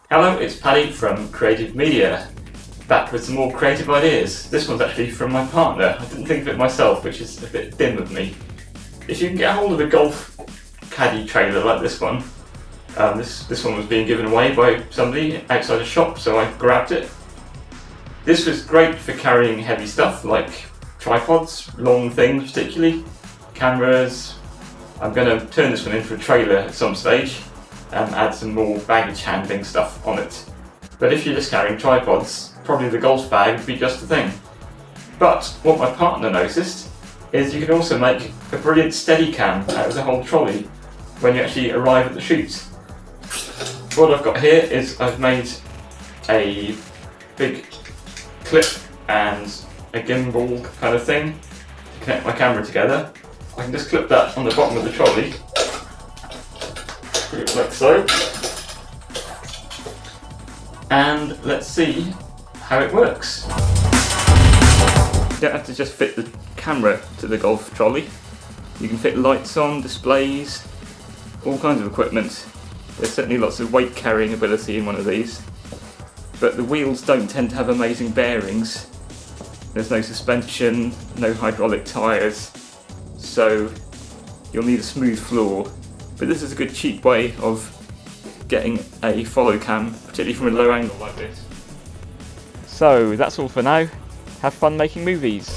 Hello, it's Paddy from Creative Media, back with some more creative ideas. This one's actually from my partner. I didn't think of it myself, which is a bit dim of me. If you can get hold of a golf caddy trailer like this one, this one was being given away by somebody outside a shop, so I grabbed it. This was great for carrying heavy stuff like tripods, long things particularly, cameras. I'm going to turn this one into a trailer at some stage and add some more baggage handling stuff on it. But if you're just carrying tripods, probably the golf bag would be just the thing. But what my partner noticed is you can also make a brilliant Steadicam out of the whole trolley when you actually arrive at the shoot. What I've got here is I've made a big clip and a gimbal kind of thing to connect my camera together. I can just clip that on the bottom of the trolley, like so, and let's see how it works. You don't have to just fit the camera to the golf trolley. You can fit lights on, displays, all kinds of equipment. There's certainly lots of weight carrying ability in one of these, but the wheels don't tend to have amazing bearings. There's no suspension, no hydraulic tyres, so you'll need a smooth floor. But this is a good cheap way of getting a follow cam, particularly from a low angle like this. So that's all for now. Have fun making movies.